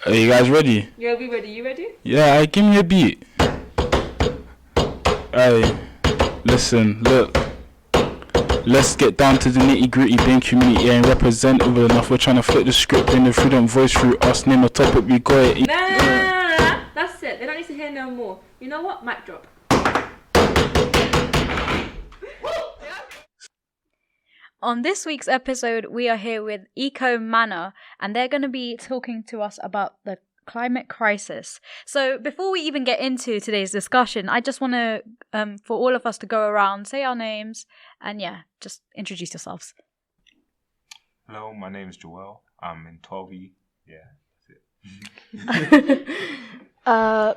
Are you guys ready? Yeah, we ready. You ready? Yeah, give me a beat. Hey, listen, look. Let's get down to the nitty gritty. Being community ain't representative enough. We're trying to flip the script, bring the freedom voice through us. Name a topic, we got it. Nah. That's it. They don't need to hear no more. You know what? Mic drop. On this week's episode, we are here with Manor, and they're going to be talking to us about the climate crisis. So before we even get into today's discussion, I just want to, for all of us to go around, say our names, and just introduce yourselves. Hello, my name is Joel. I'm in 12E. Yeah, that's it.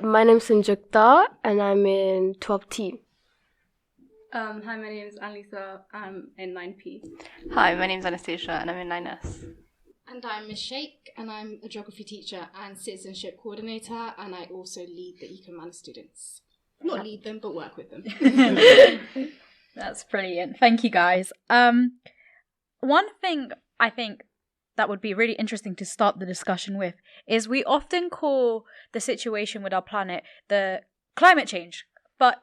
My name's Sanjukta, and I'm in 12T. Hi, my name is Anlisa. I'm in 9P. Hi, my name is Anastasia, and I'm in 9S. And I'm Miss Sheikh, and I'm a geography teacher and citizenship coordinator, and I also lead the Manor students. Not lead them, but work with them. That's brilliant. Thank you, guys. One thing I think that would be really interesting to start the discussion with is we often call the situation with our planet the climate change, but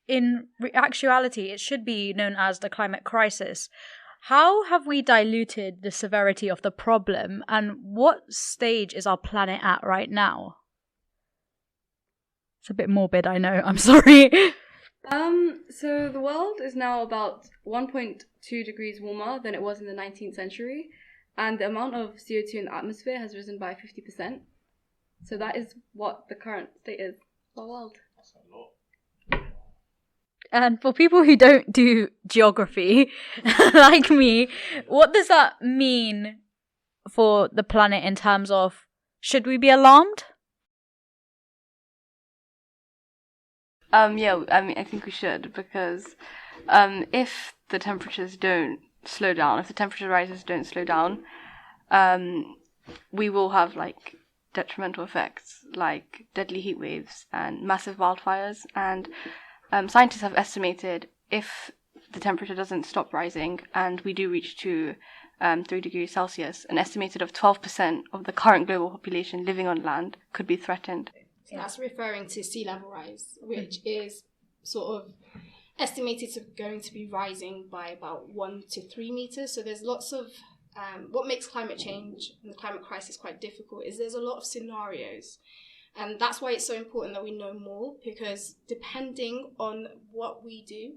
in actuality, it should be known as the climate crisis. How have we diluted the severity of the problem, and what stage is our planet at right now? It's a bit morbid, I know. I'm sorry. So the world is now about 1.2 degrees warmer than it was in the 19th century, and the amount of CO2 in the atmosphere has risen by 50%. So that is what the current state is of our world. That's a lot. And for people who don't do geography, like me, what does that mean for the planet in terms of, should we be alarmed? I think we should, because if the temperatures don't slow down, if the temperature rises don't slow down, we will have detrimental effects like deadly heat waves and massive wildfires. And scientists have estimated if the temperature doesn't stop rising and we do reach to 3 degrees Celsius, an estimated of 12% of the current global population living on land could be threatened. So that's referring to sea level rise, which is sort of estimated to going to be rising by about 1 to 3 meters. So there's lots of what makes climate change and the climate crisis quite difficult is there's a lot of scenarios. And that's why it's so important that we know more, because depending on what we do,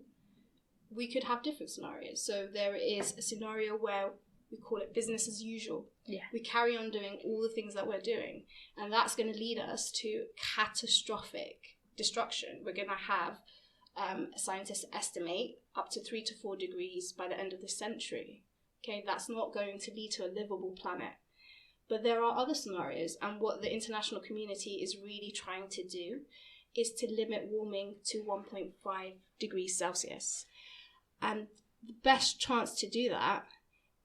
we could have different scenarios. So there is a scenario where we call it business as usual. Yeah. We carry on doing all the things that we're doing, and that's going to lead us to catastrophic destruction. We're going to have scientists estimate up to 3 to 4 degrees by the end of this century. Okay, that's not going to lead to a livable planet. But there are other scenarios, and what the international community is really trying to do is to limit warming to 1.5 degrees Celsius. And the best chance to do that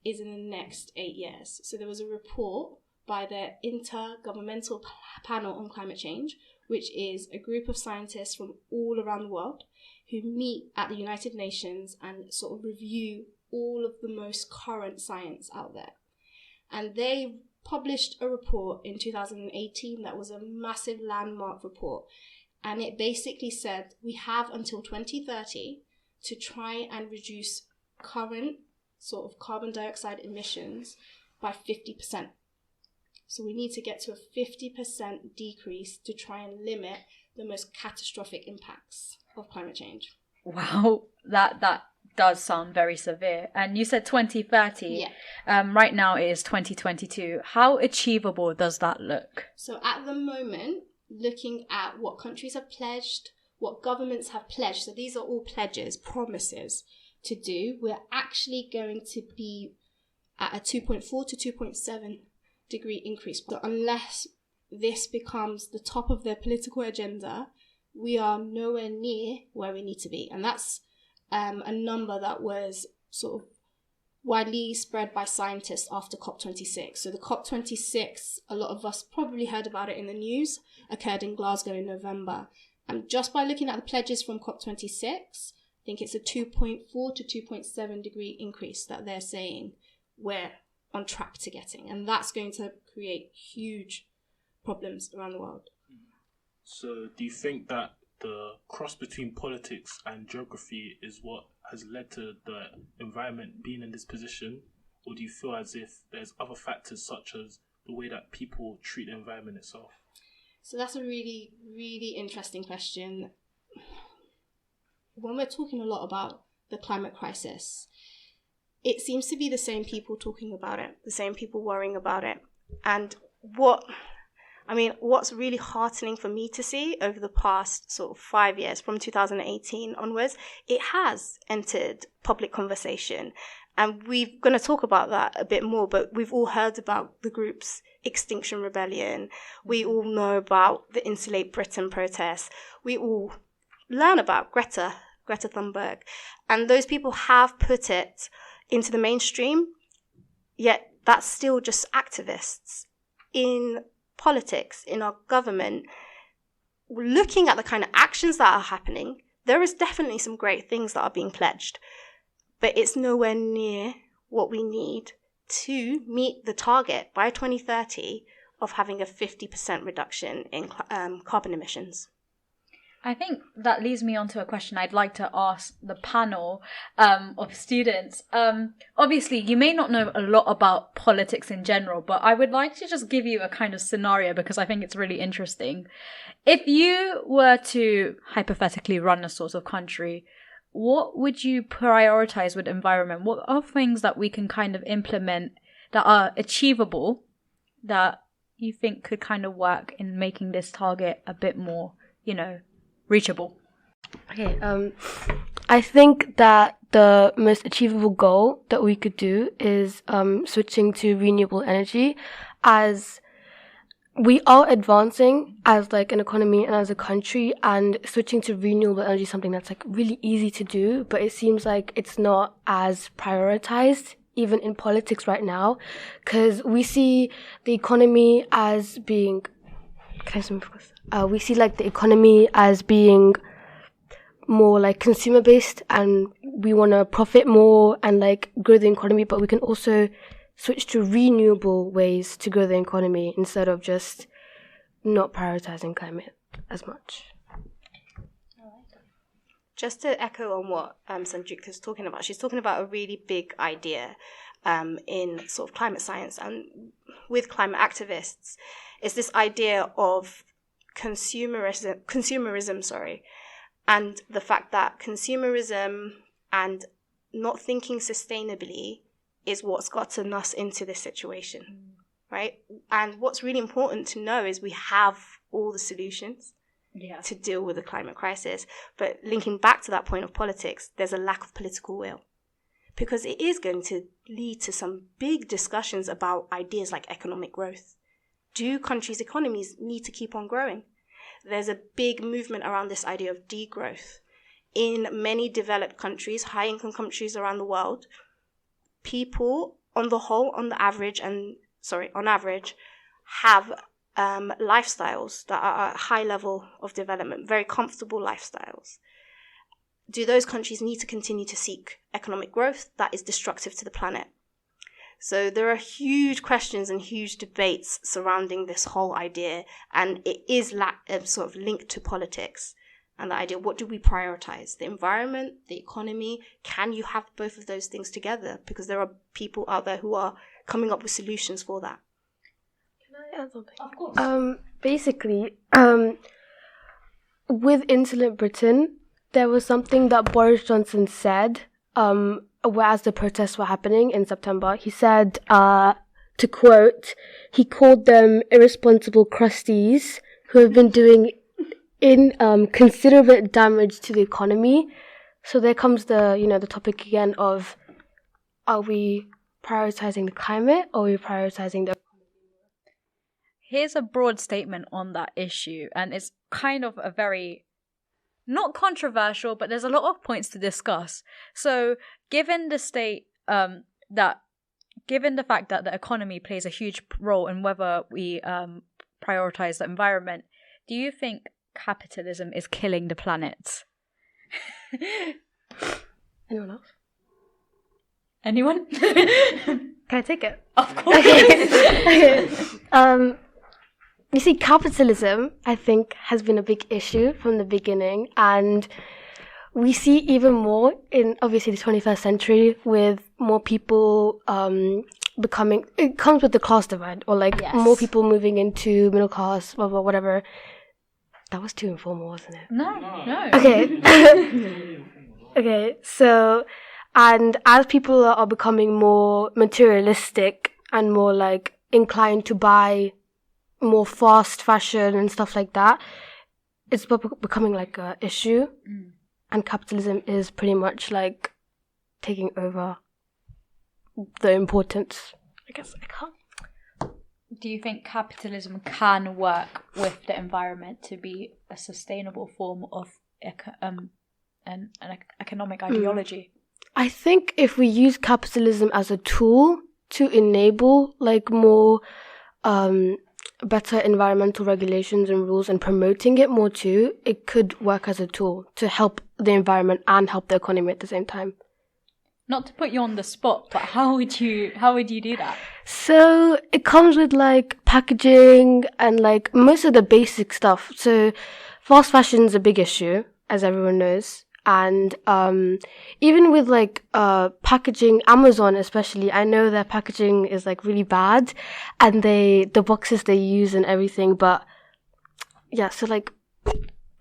is in the next 8 years. So there was a report by the Intergovernmental Panel on Climate Change, which is a group of scientists from all around the world who meet at the United Nations and sort of review all of the most current science out there. And they published a report in 2018 that was a massive landmark report, and it basically said we have until 2030 to try and reduce current sort of carbon dioxide emissions by 50%. So we need to get to a 50% decrease to try and limit the most catastrophic impacts of climate change. Wow, that does sound very severe. And you said 2030. Yeah. Right now it is 2022. How achievable does that look? So at the moment, looking at what countries have pledged, what governments have pledged, so these are all pledges, promises to do, we're actually going to be at a 2.4 to 2.7 degree increase. But unless this becomes the top of their political agenda, we are nowhere near where we need to be. And that's a number that was sort of widely spread by scientists after COP26. So the COP26, a lot of us probably heard about it in the news, occurred in Glasgow in November. And just by looking at the pledges from COP26, I think it's a 2.4 to 2.7 degree increase that they're saying we're on track to getting. And that's going to create huge problems around the world. So, do you think that the cross between politics and geography is what has led to the environment being in this position? Or do you feel as if there's other factors such as the way that people treat the environment itself? So that's a really, really interesting question. When we're talking a lot about the climate crisis, it seems to be the same people talking about it, the same people worrying about it. And what's really heartening for me to see over the past sort of 5 years, from 2018 onwards, it has entered public conversation. And we're going to talk about that a bit more, but we've all heard about the groups Extinction Rebellion. We all know about the Insulate Britain protests. We all learn about Greta Thunberg. And those people have put it into the mainstream, yet that's still just activists. In politics, in our government, looking at the kind of actions that are happening, there is definitely some great things that are being pledged, but it's nowhere near what we need to meet the target by 2030 of having a 50% reduction in carbon emissions. I think that leads me on to a question I'd like to ask the panel of students. Obviously, you may not know a lot about politics in general, but I would like to just give you a kind of scenario because I think it's really interesting. If you were to hypothetically run a sort of country, what would you prioritize with environment? What are things that we can kind of implement that are achievable that you think could kind of work in making this target a bit more, reachable? Okay, I think that the most achievable goal that we could do is switching to renewable energy, as we are advancing as like an economy and as a country, and switching to renewable energy is something that's like really easy to do, but it seems like it's not as prioritized even in politics right now, because we see the economy as being we see like the economy as being more like consumer based, and we want to profit more and like grow the economy, but we can also switch to renewable ways to grow the economy instead of just not prioritizing climate as much. Just to echo on what Sanjukta is talking about, she's talking about a really big idea in sort of climate science and with climate activists. Is this idea of consumerism, and the fact that consumerism and not thinking sustainably is what's gotten us into this situation, right? And what's really important to know is we have all the solutions to deal with the climate crisis. But linking back to that point of politics, there's a lack of political will, because it is going to lead to some big discussions about ideas like economic growth. Do countries' economies need to keep on growing? There's a big movement around this idea of degrowth. In many developed countries, high-income countries around the world, people on average, have lifestyles that are at a high level of development, very comfortable lifestyles. Do those countries need to continue to seek economic growth that is destructive to the planet? So there are huge questions and huge debates surrounding this whole idea, and it is sort of linked to politics. And the idea, what do we prioritize? The environment, the economy? Can you have both of those things together? Because there are people out there who are coming up with solutions for that. Can I add something? Of course. Basically, with Insulate Britain, there was something that Boris Johnson said, as the protests were happening in September. He said, to quote, he called them irresponsible crusties who have been doing considerable damage to the economy. So there comes the topic again of, are we prioritizing the climate or are we prioritizing the... Here's a broad statement on that issue, and it's kind of a very, not controversial, but there's a lot of points to discuss. So given the fact that the economy plays a huge role in whether we prioritize the environment, do you think capitalism is killing the planet? Anyone else? Anyone? Can I take it? Of course. Okay. you see, capitalism, I think, has been a big issue from the beginning, and we see even more in, obviously, the 21st century with more people becoming, it comes with the class divide, or like more people moving into middle class, blah, blah, whatever. That was too informal, wasn't it? No. Okay. Okay, so, and as people are becoming more materialistic and more like inclined to buy more fast fashion and stuff like that, it's becoming like a issue, and capitalism is pretty much like taking over the importance. I guess I can't. Do you think capitalism can work with the environment to be a sustainable form of an economic ideology? I think if we use capitalism as a tool to enable like more better environmental regulations and rules and promoting it more too, it could work as a tool to help the environment and help the economy at the same time. Not to put you on the spot, but how would you do that? So it comes with like packaging and like most of the basic stuff. So fast fashion is a big issue, as everyone knows. And even with like packaging, Amazon especially, I know their packaging is like really bad, and the boxes they use and everything. But yeah, so like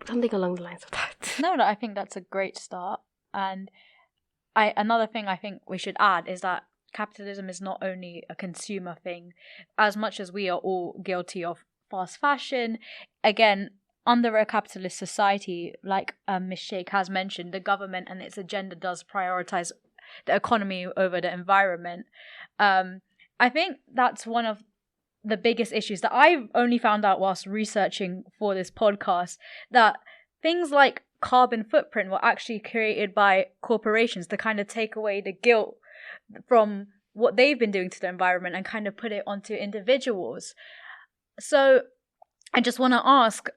something along the lines of that. No, I think that's a great start. And another thing I think we should add is that capitalism is not only a consumer thing. As much as we are all guilty of fast fashion, again, under a capitalist society, like Ms. Sheikh has mentioned, the government and its agenda does prioritize the economy over the environment. I think that's one of the biggest issues that I've only found out whilst researching for this podcast, that things like carbon footprint were actually created by corporations to kind of take away the guilt from what they've been doing to the environment and kind of put it onto individuals. So I just want to ask,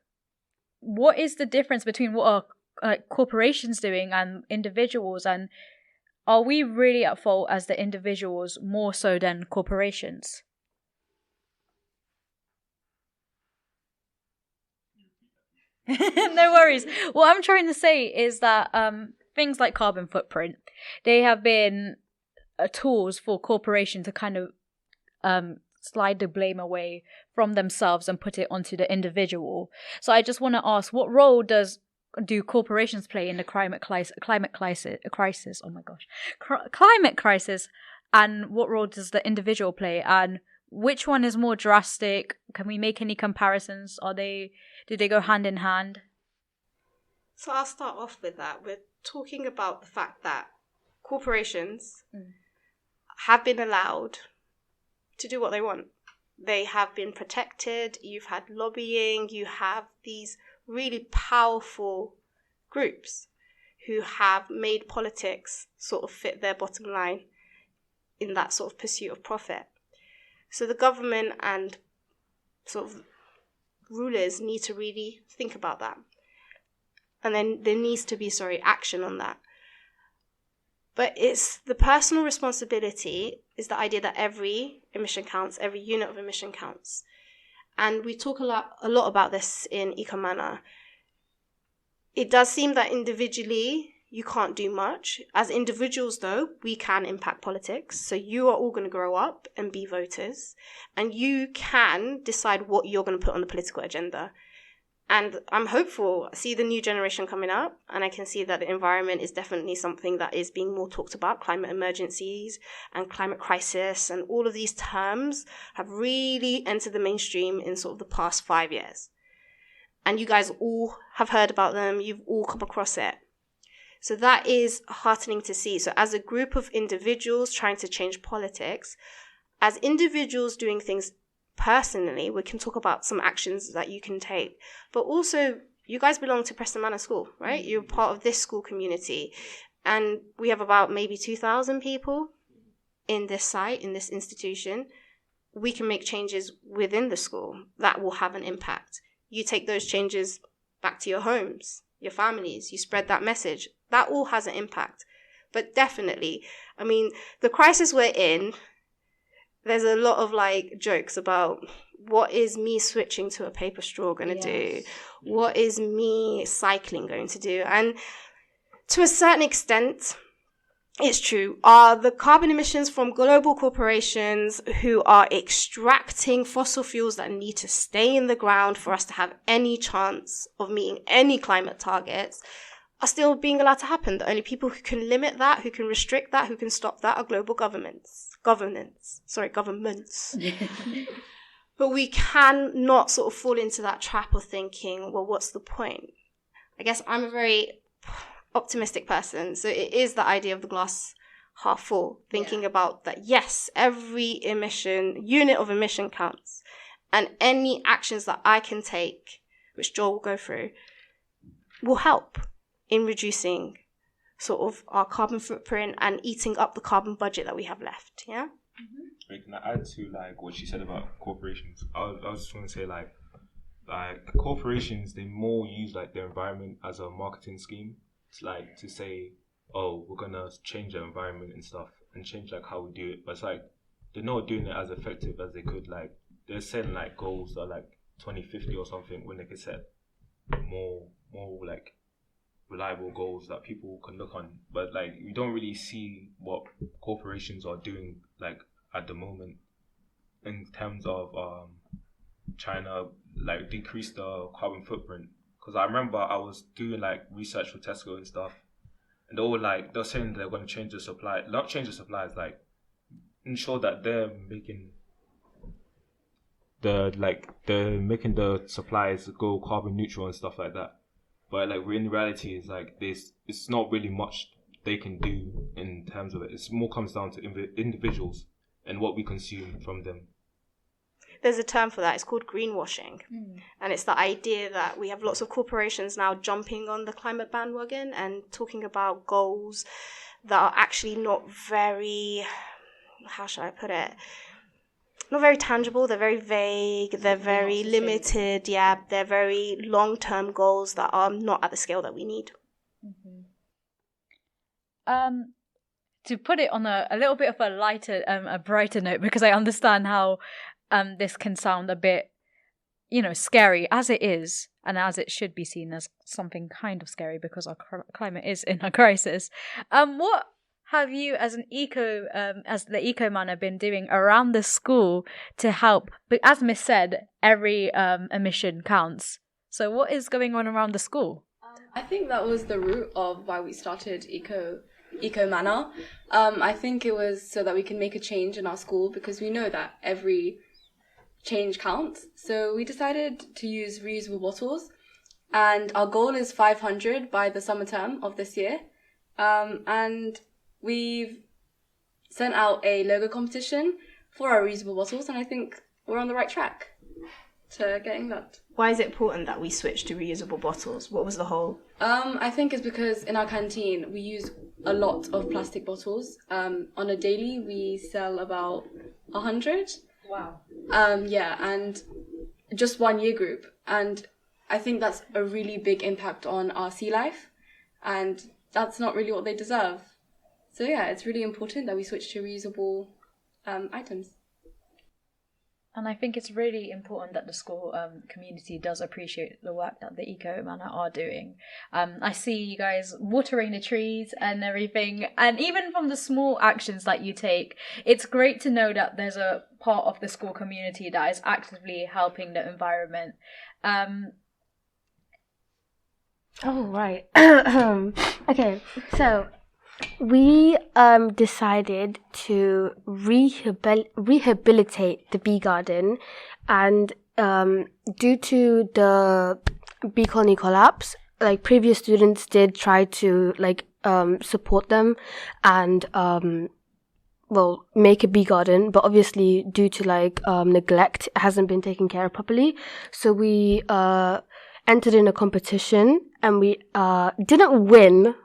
what is the difference between what are corporations doing and individuals, and are we really at fault as the individuals more so than corporations? No worries. What I'm trying to say is that things like carbon footprint, they have been tools for corporations to kind of slide the blame away from themselves and put it onto the individual. So I just want to ask, what role do corporations play in the climate crisis? Oh my gosh, climate crisis, and what role does the individual play? And which one is more drastic? Can we make any comparisons? Do they go hand in hand? So I'll start off with that. We're talking about the fact that corporations have been allowed to do what they want. They have been protected. You've had lobbying. You have these really powerful groups who have made politics sort of fit their bottom line in that sort of pursuit of profit. So the government and sort of rulers need to really think about that. And then there needs to be, action on that. But it's the personal responsibility is the idea that every emission counts, every unit of emission counts. And we talk a lot about this in Manor. It does seem that individually you can't do much. As individuals, though, we can impact politics. So you are all going to grow up and be voters. And you can decide what you're going to put on the political agenda. And I'm hopeful. I see the new generation coming up, and I can see that the environment is definitely something that is being more talked about. Climate emergencies and climate crisis and all of these terms have really entered the mainstream in sort of the past 5 years. And you guys all have heard about them. You've all come across it. So that is heartening to see. So as a group of individuals trying to change politics, as individuals doing things personally, we can talk about some actions that you can take. But also, you guys belong to Preston Manor School, right? You're part of this school community. And we have about maybe 2,000 people in this site, in this institution. We can make changes within the school that will have an impact. You take those changes back to your homes, your families. You spread that message. That all has an impact. But definitely, the crisis we're in, there's a lot of jokes about What is me switching to a paper straw going to do? What is me cycling going to do? And to a certain extent, it's true. Are the carbon emissions from global corporations who are extracting fossil fuels that need to stay in the ground for us to have any chance of meeting any climate targets are still being allowed to happen? The only people who can limit that, who can restrict that, who can stop that are global governments. But we cannot sort of fall into that trap of thinking, well, what's the point? I guess I'm a very optimistic person, so it is the idea of the glass half full, thinking about that, yes, every unit of emission counts, and any actions that I can take, which Joel will go through, will help in reducing sort of our carbon footprint and eating up the carbon budget that we have left. Yeah. Wait, can I add to like what she said about corporations? I was just want to say like corporations, they more use like their environment as a marketing scheme. It's like to say, oh, we're gonna change the environment and stuff and change like how we do it. But it's like they're not doing it as effective as they could. Like they're setting like goals that are like 2050 or something when they could set more like reliable goals that people can look on. But like we don't really see what corporations are doing like at the moment in terms of trying to like decrease the carbon footprint. Because I remember I was doing like research for Tesco and stuff, and they're saying they're going to change the supply, not change the supplies, like ensure that they're making the supplies go carbon neutral and stuff like that. But like in reality, it's like it's not really much they can do in terms of it. It's more comes down to individuals and what we consume from them. There's a term for that. It's called greenwashing. And it's the idea that we have lots of corporations now jumping on the climate bandwagon and talking about goals that are actually not very, how should I put it? Not very tangible. They're very vague. They're very limited. Yeah, they're very long-term goals that are not at the scale that we need. To put it on a little bit of a lighter, a brighter note, because I understand how this can sound a bit, scary as it is, and as it should be seen as something kind of scary because our climate is in a crisis. What have you, as the Eco Manor, been doing around the school to help? But as Miss said, every emission counts. So what is going on around the school? I think that was the root of why we started Eco Manor. I think it was so that we can make a change in our school, because we know that every change counts. So we decided to use reusable bottles, and our goal is 500 by the summer term of this year. And we've sent out a logo competition for our reusable bottles, and I think we're on the right track to getting that. Why is it important that we switch to reusable bottles? What was the whole? I think it's because in our canteen we use a lot of plastic bottles. On a daily we sell about 100. Wow. Yeah, and just 1 year group. And I think that's a really big impact on our sea life, and that's not really what they deserve. So yeah, it's really important that we switch to reusable items. And I think it's really important that the school community does appreciate the work that the Eco Manor are doing. I see you guys watering the trees and everything, and even from the small actions that you take, it's great to know that there's a part of the school community that is actively helping the environment. Oh, right. Okay, so we decided to rehabilitate the bee garden, and due to the bee colony collapse, like previous students did try to support them and make a bee garden, but obviously due to neglect, it hasn't been taken care of properly. So we entered in a competition, and we didn't win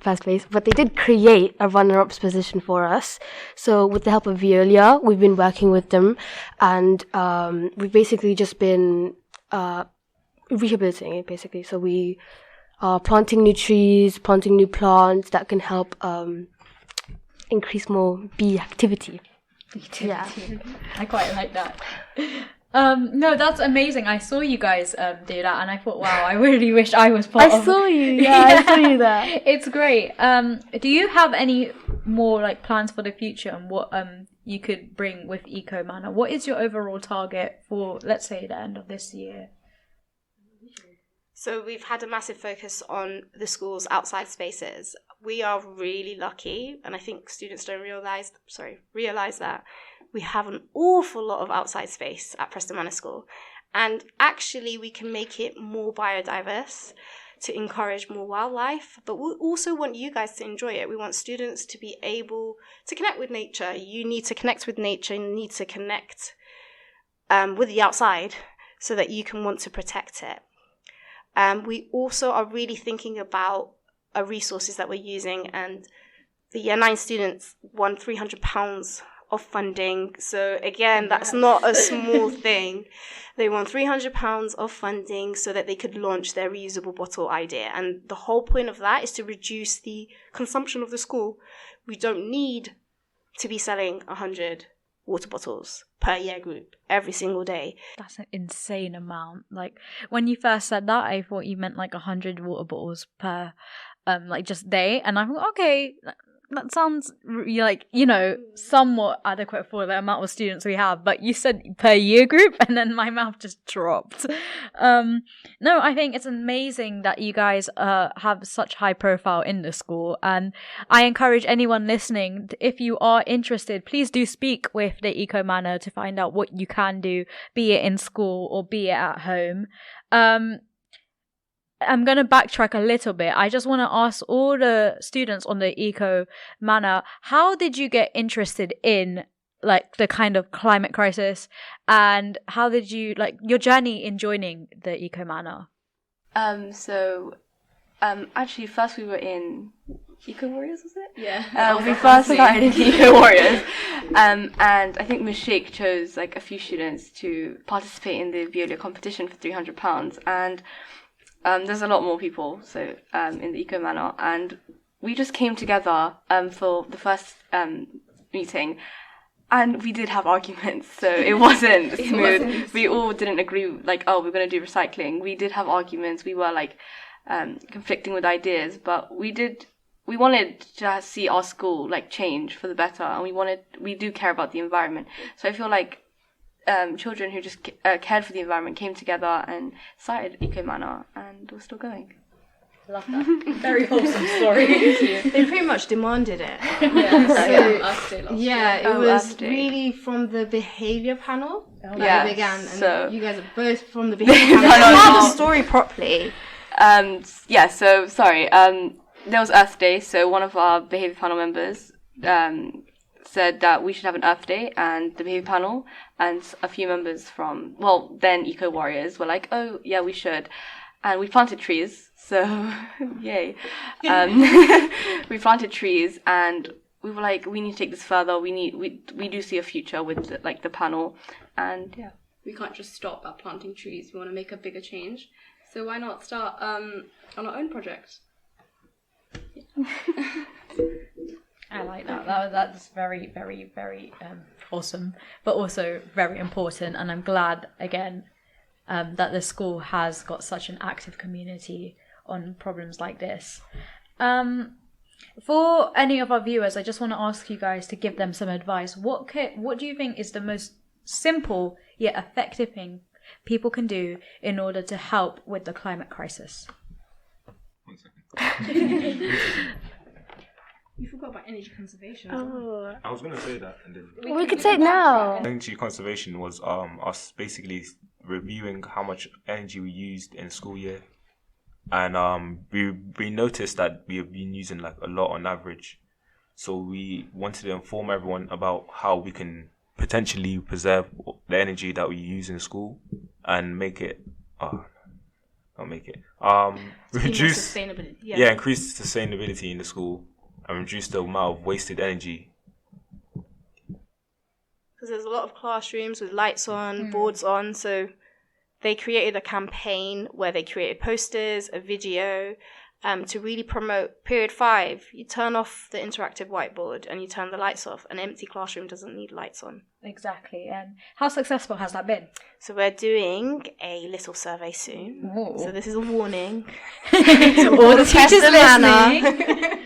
first place, but they did create a runner-ups position for us. So with the help of Veolia, we've been working with them, and we've basically just been rehabilitating it, basically. So we are planting new trees, planting new plants that can help increase more bee activity. Yeah, I quite like that. No, that's amazing. I saw you guys do that, and I thought, wow, I really wish I was part of. I saw you. Yeah, I saw you there. It's great. Do you have any more like plans for the future and what you could bring with Eco Manor? What is your overall target for, let's say, the end of this year? So we've had a massive focus on the school's outside spaces. We are really lucky, and I think students don't realize that we have an awful lot of outside space at Preston Manor School. And actually we can make it more biodiverse to encourage more wildlife, but we also want you guys to enjoy it. We want students to be able to connect with nature. You need to connect with nature, you need to connect with the outside so that you can want to protect it. We also are really thinking about resources that we're using, and the Year 9 students won £300 of funding. So again, that's not a small thing. They won £300 of funding so that they could launch their reusable bottle idea. And the whole point of that is to reduce the consumption of the school. We don't need to be selling 100 water bottles per year group every single day. That's an insane amount. Like, when you first said that, I thought you meant like 100 water bottles per like just day, and I thought, okay, that sounds like, you know, somewhat adequate for the amount of students we have, but you said per year group, and then my mouth just dropped. No, I think it's amazing that you guys have such high profile in the school, and I encourage anyone listening, if you are interested, please do speak with the Eco Manor to find out what you can do, be it in school or be it at home. I'm going to backtrack a little bit. I just want to ask all the students on the Eco Manor, how did you get interested in like the kind of climate crisis, and how did you like your journey in joining the Eco Manor? Actually, first we were in Eco Warriors, was it? Yeah. We first started in Eco Warriors, and I think Ms. Sheikh chose like a few students to participate in the Veolia competition for £300, and there's a lot more people in the Eco Manor, and we just came together for the first meeting, and we did have arguments, so it wasn't smooth. We all didn't agree, like, oh, we're going to do recycling. We did have arguments. We were like conflicting with ideas, but we wanted to see our school like change for the better, and we do care about the environment. So I feel like children who just cared for the environment came together and started Eco Manor, and we're still going. Love that. Very wholesome story. They pretty much demanded it. It was really from the behaviour panel that it began, and so you guys are both from the behaviour panel. Tell the story properly. There was Earth Day, so one of our behaviour panel members said that we should have an Earth Day, and the behaviour panel and a few members from, then Eco Warriors were like, oh, yeah, we should. And we planted trees, so yay. We planted trees, and we were like, we need to take this further. We do see a future with the panel, and yeah. We can't just stop at planting trees. We want to make a bigger change. So why not start on our own project? I like that. That's very, very, very awesome, but also very important. And I'm glad again that the school has got such an active community on problems like this. For any of our viewers, I just want to ask you guys to give them some advice. What do you think is the most simple yet effective thing people can do in order to help with the climate crisis? 1 second. You forgot about energy conservation. Oh. I was gonna say that, and then We could say it now. energy conservation was us basically reviewing how much energy we used in the school year, and we noticed that we have been using like a lot on average, so we wanted to inform everyone about how we can potentially preserve the energy that we use in school and make it reduce sustainability. increase sustainability in the school and reduce the amount of wasted energy. Because there's a lot of classrooms with lights on, boards on, so they created a campaign where they created posters, a video, to really promote period 5. You turn off the interactive whiteboard and you turn the lights off. An empty classroom doesn't need lights on. Exactly. And how successful has that been? So we're doing a little survey soon. Ooh. So this is a warning. To all the teachers listening.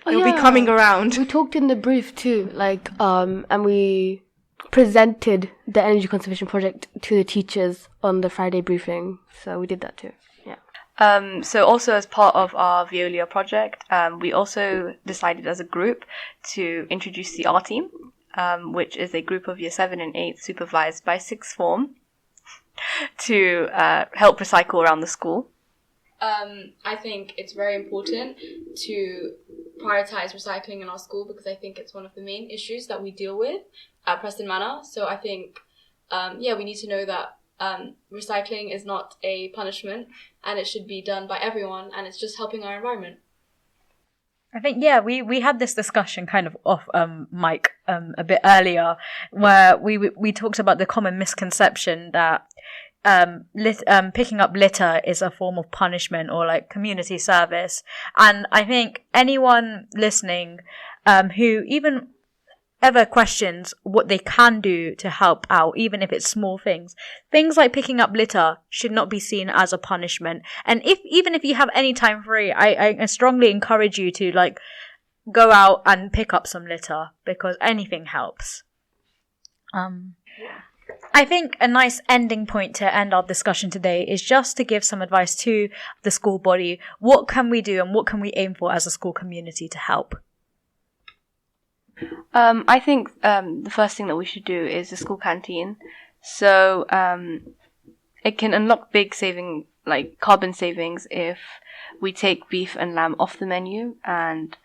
It'll be coming around. We talked in the brief too, and we presented the energy conservation project to the teachers on the Friday briefing. So we did that too. Yeah. So also as part of our Veolia project, we also decided as a group to introduce the R team, which is a group of year 7 and 8 supervised by sixth form to help recycle around the school. I think it's very important to prioritize recycling in our school because I think it's one of the main issues that we deal with at Preston Manor. So I think, we need to know that recycling is not a punishment and it should be done by everyone and it's just helping our environment. I think, we had this discussion kind of off mic a bit earlier where we talked about the common misconception that picking up litter is a form of punishment or like community service. And I think anyone listening who even ever questions what they can do to help out, even if it's small things like picking up litter should not be seen as a punishment. And even if you have any time free, I strongly encourage you to like go out and pick up some litter because anything helps. I think a nice ending point to end our discussion today is just to give some advice to the school body. What can we do and what can we aim for as a school community to help? I think the first thing that we should do is the school canteen. So it can unlock big carbon savings if we take beef and lamb off the menu, and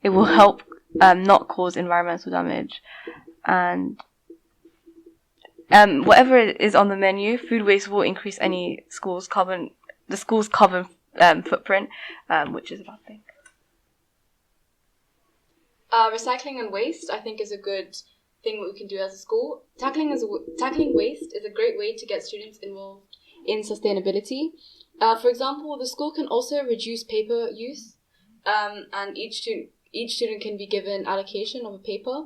it will help not cause environmental damage. And whatever is on the menu, food waste will increase the school's carbon footprint, which is a bad thing. Recycling and waste, I think, is a good thing that we can do as a school. Tackling waste is a great way to get students involved in sustainability. For example, the school can also reduce paper use, and each student can be given allocation of a paper.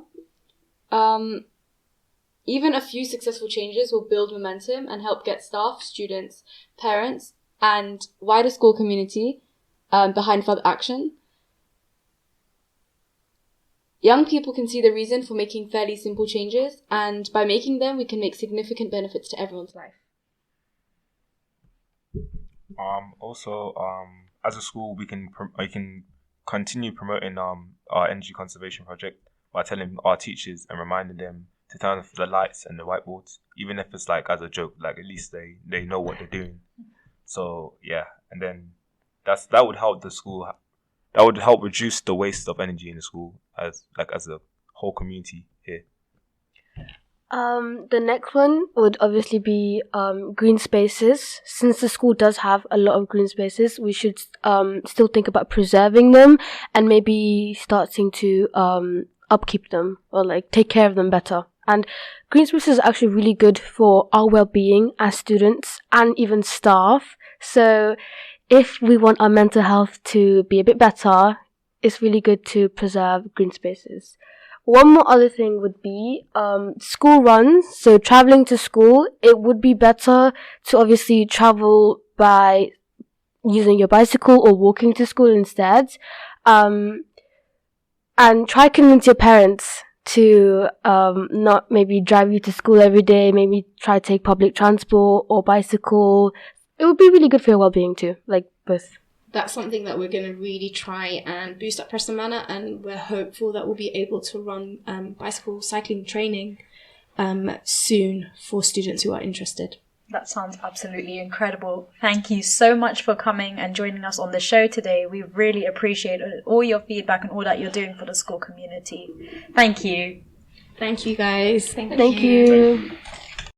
Even a few successful changes will build momentum and help get staff, students, parents, and wider school community behind further action. Young people can see the reason for making fairly simple changes, and by making them, we can make significant benefits to everyone's life. As a school, we can continue promoting our energy conservation project by telling our teachers and reminding them to turn off the lights and the whiteboards, even if it's like as a joke. Like at least they know what they're doing. So yeah, and then that would help the school. That would help reduce the waste of energy in the school as a whole community here. The next one would obviously be green spaces. Since the school does have a lot of green spaces, we should still think about preserving them and maybe starting to upkeep them or like take care of them better. And green spaces are actually really good for our well-being as students and even staff. So if we want our mental health to be a bit better, it's really good to preserve green spaces. One more other thing would be school runs. So traveling to school, it would be better to obviously travel by using your bicycle or walking to school instead. And try convince your parents to not maybe drive you to school every day. Maybe try take public transport or bicycle. It would be really good for your well-being too, like both. That's something that we're going to really try and boost at Preston Manor, and we're hopeful that we'll be able to run bicycle cycling training soon for students who are interested. That sounds absolutely incredible. Thank you so much for coming and joining us on the show today. We really appreciate all your feedback and all that you're doing for the school community. Thank you. Thank you, guys. Thank you.